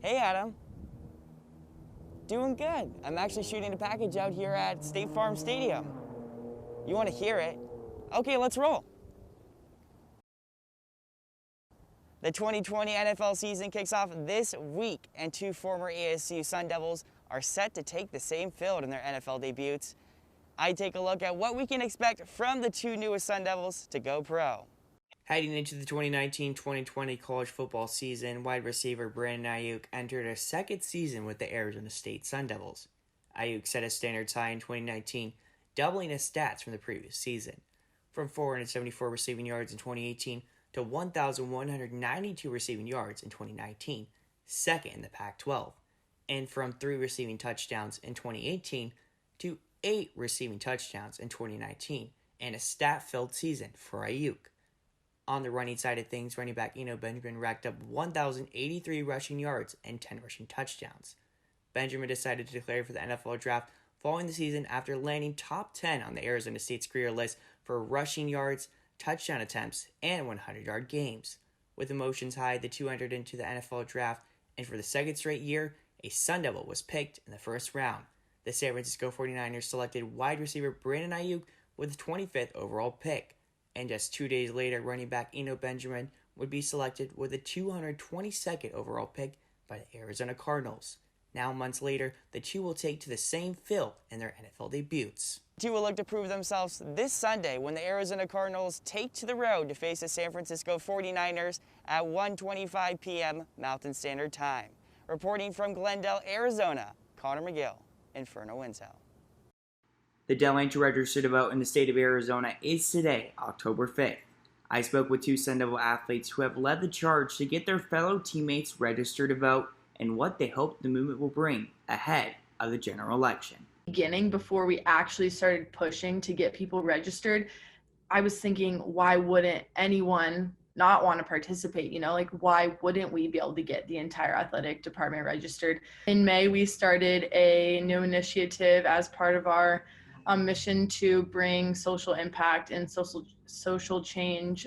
Hey, Adam. Doing good. I'm actually shooting a package out here at State Farm Stadium. You want to hear it? Okay, let's roll. The 2020 NFL season kicks off this week, and two former ASU Sun Devils are set to take the same field in their NFL debuts. I take a look at what we can expect from the two newest Sun Devils to go pro. Heading into the 2019-2020 college football season, wide receiver Brandon Ayuk entered a second season with the Arizona State Sun Devils. Ayuk set a standard high in 2019, doubling his stats from the previous season. From 474 receiving yards in 2018 to 1,192 receiving yards in 2019, second in the Pac-12. And from 3 receiving touchdowns in 2018 to 8 receiving touchdowns in 2019, and a stat-filled season for Ayuk. On the running side of things, running back Benjamin racked up 1,083 rushing yards and 10 rushing touchdowns. Benjamin decided to declare for the NFL draft following the season after landing top 10 on the Arizona State's career list for rushing yards, touchdown attempts, and 100-yard games. With emotions high, the two entered into the NFL draft, and for the second straight year, a Sun Devil was picked in the first round. The San Francisco 49ers selected wide receiver Brandon Ayuk with the 25th overall pick. And just 2 days later, running back Benjamin would be selected with the 222nd overall pick by the Arizona Cardinals. Now, months later, the two will take to the same field in their NFL debuts. The two will look to prove themselves this Sunday when the Arizona Cardinals take to the road to face the San Francisco 49ers at 1:25 p.m. Mountain Standard Time. Reporting from Glendale, Arizona, Conor McGill, Inferno Intel. The deadline to register to vote in the state of Arizona is today, October 5th. I spoke with two Sun Devil athletes who have led the charge to get their fellow teammates registered to vote and what they hope the movement will bring ahead of the general election. Beginning, before we actually started pushing to get people registered, I was thinking, why wouldn't anyone not want to participate? Why wouldn't we be able to get the entire athletic department registered? In May, we started a new initiative as part of our mission to bring social impact and social change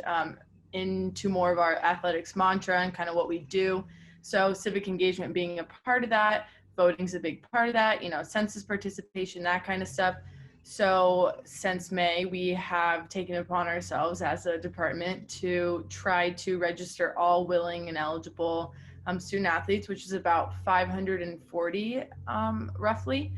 into more of our athletics mantra and kind of what we do. So civic engagement being a part of that, voting's a big part of that, census participation, that kind of stuff. So since May, we have taken upon ourselves as a department to try to register all willing and eligible student athletes, which is about 540 roughly.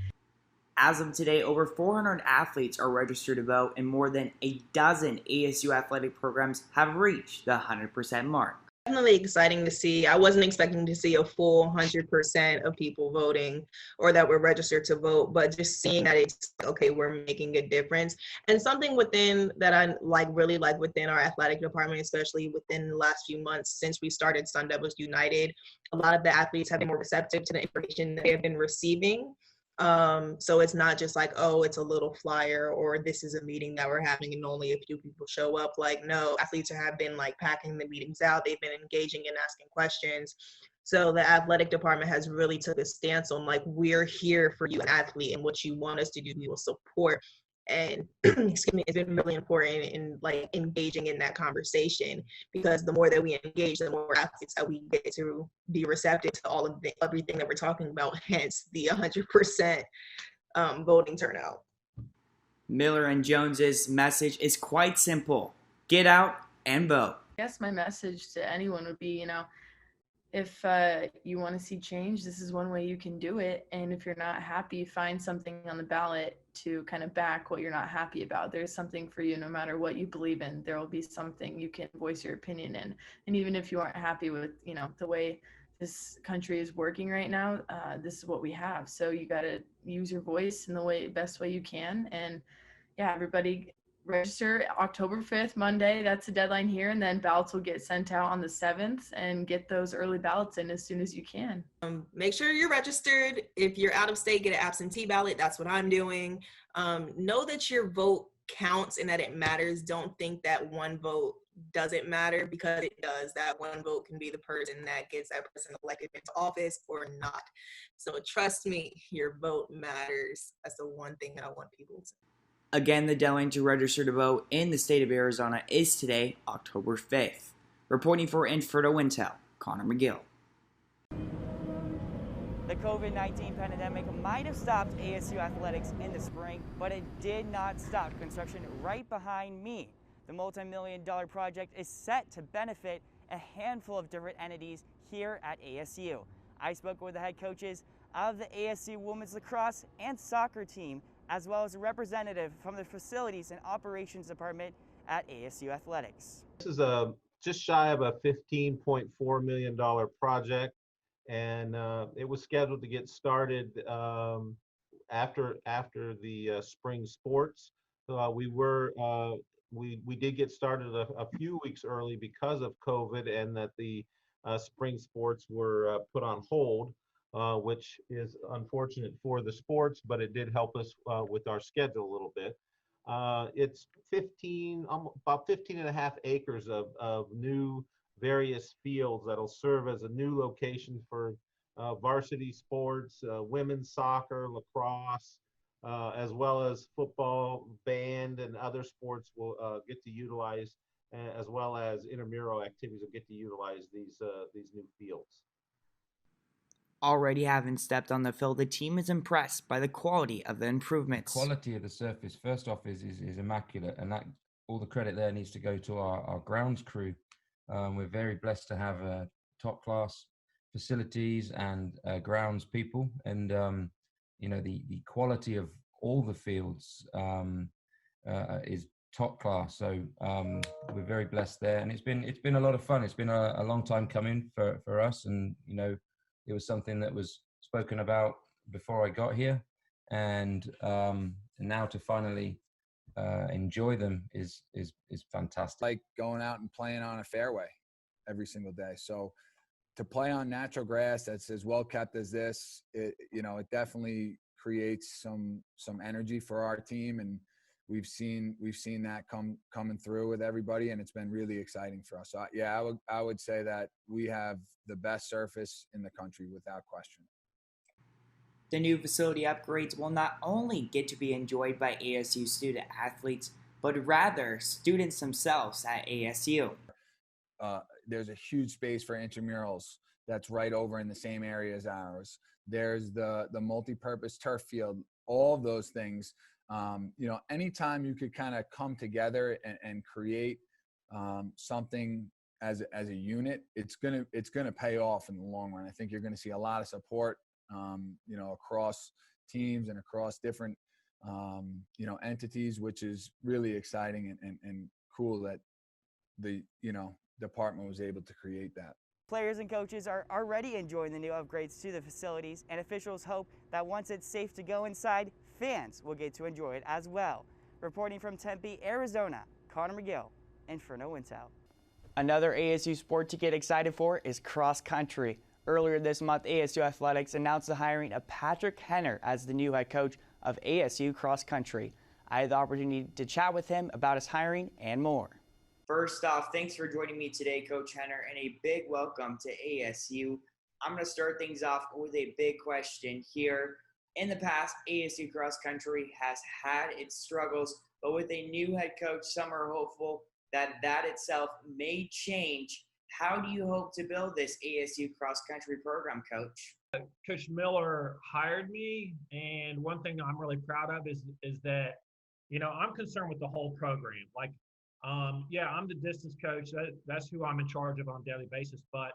As of today, over 400 athletes are registered to vote, and more than a dozen ASU athletic programs have reached the 100% mark. Definitely exciting to see. I wasn't expecting to see a full 100% of people voting or that were registered to vote, but just seeing that it's okay, we're making a difference. And something within that I really like within our athletic department, especially within the last few months since we started Sun Devils United, a lot of the athletes have been more receptive to the information that they have been receiving. So it's not just like, oh, it's a little flyer or this is a meeting that we're having and only a few people show up. No, athletes have been packing the meetings out. They've been engaging and asking questions. So the athletic department has really took a stance on we're here for you, an athlete, and what you want us to do, we will support. And excuse me, it's been really important in engaging in that conversation, because the more that we engage, the more athletes that we get to be receptive to all of everything that we're talking about, hence the 100% voting turnout. Miller and Jones's message is quite simple: get out and vote. I guess my message to anyone would be, if you want to see change, this is one way you can do it. And if you're not happy, find something on the ballot to kind of back what you're not happy about. There's something for you no matter what you believe in. There will be something you can voice your opinion in. And even if you aren't happy with, the way this country is working right now, this is what we have. So you got to use your voice in the best way you can. And yeah, everybody register October 5th, Monday. That's the deadline here. And then ballots will get sent out on the 7th, and get those early ballots in as soon as you can. Make sure you're registered. If you're out of state, get an absentee ballot. That's what I'm doing. Know that your vote counts and that it matters. Don't think that one vote doesn't matter, because it does. That one vote can be the person that gets that person elected into office or not. So trust me, your vote matters. That's the one thing that I want people to. Again, the deadline to register to vote in the state of Arizona is today, October 5th. Reporting for Inferno Intel, Conor McGill. The COVID-19 pandemic might have stopped ASU athletics in the spring, but it did not stop construction right behind me. The multi-million-dollar project is set to benefit a handful of different entities here at ASU. I spoke with the head coaches of the ASU women's lacrosse and soccer team, as well as a representative from the facilities and operations department at ASU Athletics. This is just shy of a $15.4 million project, and it was scheduled to get started after the spring sports. We did get started a few weeks early because of COVID, and that the spring sports were put on hold, which is unfortunate for the sports, but it did help us with our schedule a little bit. It's about 15 and a half acres of new various fields that'll serve as a new location for varsity sports, women's soccer, lacrosse, as well as football, band, and other sports will get to utilize, as well as intramural activities will get to utilize these new fields. Already having stepped on the field, the team is impressed by the quality of the improvements. The quality of the surface, first off, is immaculate, and that all the credit there needs to go to our grounds crew. We're very blessed to have top class facilities and grounds people, and the quality of all the fields is top class. So we're very blessed there, and it's been a lot of fun. It's been a long time coming for us, and it was something that was spoken about before I got here, and now to finally enjoy them is fantastic. Like going out and playing on a fairway every single day. So to play on natural grass that's as well kept as this, it definitely creates some energy for our team, and we've seen that coming through with everybody, and it's been really exciting for us. So I would say that we have the best surface in the country without question. The new facility upgrades will not only get to be enjoyed by ASU student athletes, but rather students themselves at ASU. There's a huge space for intramurals that's right over in the same area as ours. There's the multi-purpose turf field, all of those things. Anytime you could kind of come together and create something as a unit, it's gonna pay off in the long run. I think you're gonna see a lot of support, across teams and across different, entities, which is really exciting and cool that the department was able to create that. Players and coaches are already enjoying the new upgrades to the facilities, and officials hope that once it's safe to go inside, fans will get to enjoy it as well. Reporting from Tempe, Arizona, Conor McGill, Inferno Intel. Another ASU sport to get excited for is cross country. Earlier this month, ASU Athletics announced the hiring of Patrick Henner as the new head coach of ASU cross country. I had the opportunity to chat with him about his hiring and more. First off, thanks for joining me today, Coach Henner, and a big welcome to ASU. I'm going to start things off with a big question here. In the past, ASU cross country has had its struggles, but with a new head coach, some are hopeful that itself may change. How do you hope to build this ASU cross country program, Coach? Coach Miller hired me, and one thing I'm really proud of is that, I'm concerned with the whole program. I'm the distance coach. That's who I'm in charge of on a daily basis. But,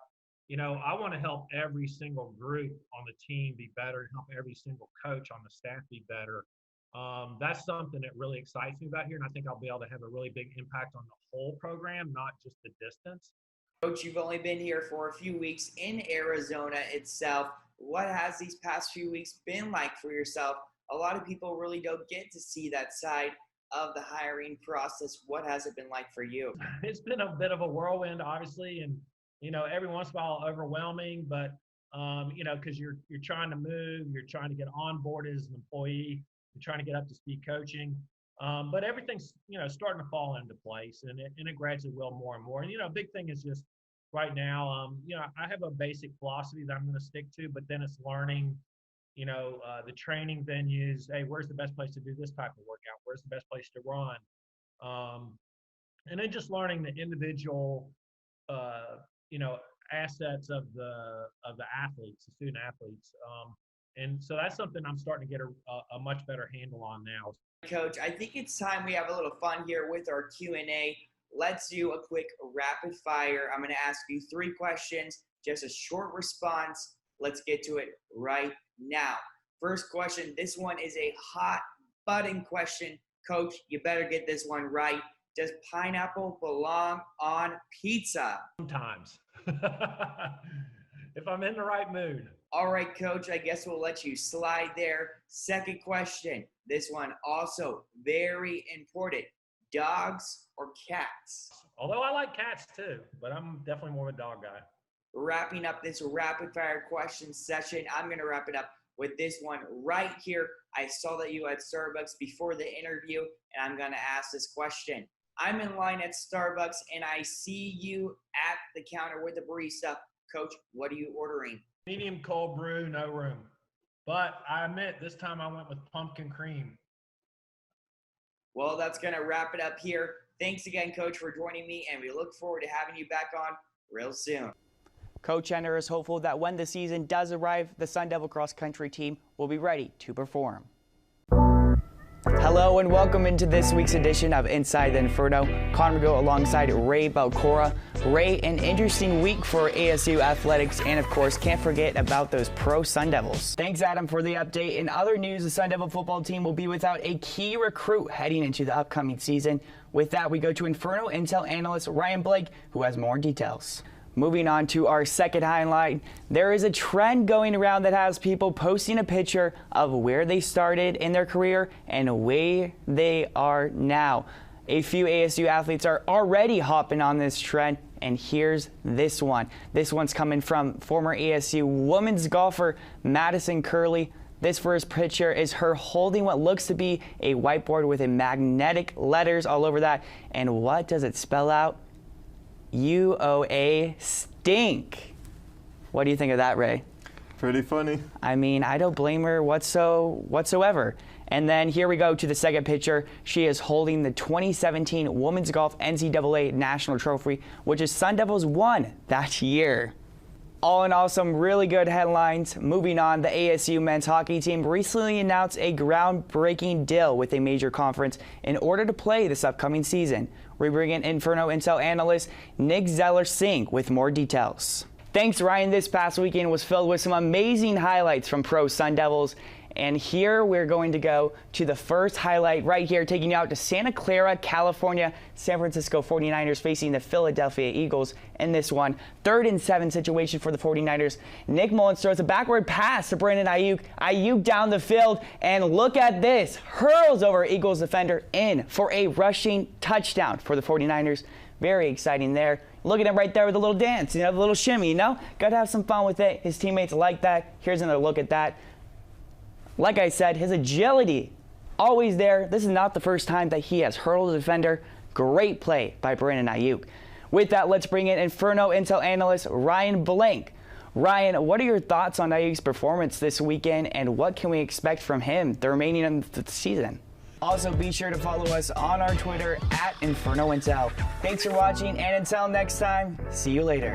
I want to help every single group on the team be better and help every single coach on the staff be better. That's something that really excites me about here, and I think I'll be able to have a really big impact on the whole program, not just the distance. Coach, you've only been here for a few weeks in Arizona itself. What has these past few weeks been like for yourself? A lot of people really don't get to see that side of the hiring process. What has it been like for you? It's been a bit of a whirlwind, obviously, and every once in a while overwhelming, but because you're trying to move, you're trying to get onboarded as an employee, you're trying to get up to speed coaching, but everything's starting to fall into place, and it gradually will more and more. And a big thing is just right now, I have a basic philosophy that I'm going to stick to, but then it's learning the training venues. Hey, where's the best place to do this type of workout? Where's the best place to run? And then just learning the individual, assets of the athletes, the student athletes. And so that's something I'm starting to get a much better handle on now. Coach, I think it's time we have a little fun here with our Q&A. Let's do a quick rapid fire. I'm going to ask you 3 questions, just a short response. Let's get to it right now. First question, this one is a hot button question. Coach, you better get this one right. Does pineapple belong on pizza? Sometimes. If I'm in the right mood. All right, Coach, I guess we'll let you slide there. Second question. This one also very important. Dogs or cats? Although I like cats too, but I'm definitely more of a dog guy. Wrapping up this rapid fire question session, I'm going to wrap it up with this one right here. I saw that you had Starbucks before the interview, and I'm going to ask this question. I'm in line at Starbucks, and I see you at the counter with the barista. Coach, what are you ordering? Medium cold brew, no room. But I admit, this time I went with pumpkin cream. Well, that's going to wrap it up here. Thanks again, Coach, for joining me, and we look forward to having you back on real soon. Coach Henner is hopeful that when the season does arrive, the Sun Devil cross country team will be ready to perform. Hello and welcome into this week's edition of Inside the Inferno. Conor McGill alongside Ray Belcora. Ray, an interesting week for ASU athletics, and of course, can't forget about those pro Sun Devils. Thanks, Adam, for the update. In other news, the Sun Devil football team will be without a key recruit heading into the upcoming season. With that, we go to Inferno Intel analyst Ryan Blake, who has more details. Moving on to our second highlight, there is a trend going around that has people posting a picture of where they started in their career and where they are now. A few ASU athletes are already hopping on this trend, and here's this one. This one's coming from former ASU women's golfer Madison Curley. This first picture is her holding what looks to be a whiteboard with a magnetic letters all over that. And what does it spell out? UOA stink. What do you think of that, Ray? Pretty funny. I mean, I don't blame her whatsoever. And then here we go to the second picture. She is holding the 2017 Women's Golf NCAA National Trophy, which is Sun Devils won that year. All in all, some really good headlines. Moving on, the ASU men's hockey team recently announced a groundbreaking deal with a major conference in order to play this upcoming season. We bring in Inferno Intel analyst Nick Zeller-Singh with more details. Thanks, Ryan. This past weekend was filled with some amazing highlights from pro Sun Devils. And here we're going to go to the first highlight right here, taking you out to Santa Clara, California. San Francisco 49ers facing the Philadelphia Eagles in this one. 3rd and 7 situation for the 49ers. Nick Mullins throws a backward pass to Brandon Ayuk. Ayuk down the field, and look at this. Hurls over Eagles defender in for a rushing touchdown for the 49ers. Very exciting there. Look at him right there with a little dance, the little shimmy, Got to have some fun with it. His teammates like that. Here's another look at that. Like I said, his agility, always there. This is not the first time that he has hurled a defender. Great play by Brandon Ayuk. With that, let's bring in Inferno Intel analyst Ryan Blank. Ryan, what are your thoughts on Ayuk's performance this weekend, and what can we expect from him the remaining of the season? Also, be sure to follow us on our Twitter at Inferno Intel. Thanks for watching, and until next time, see you later.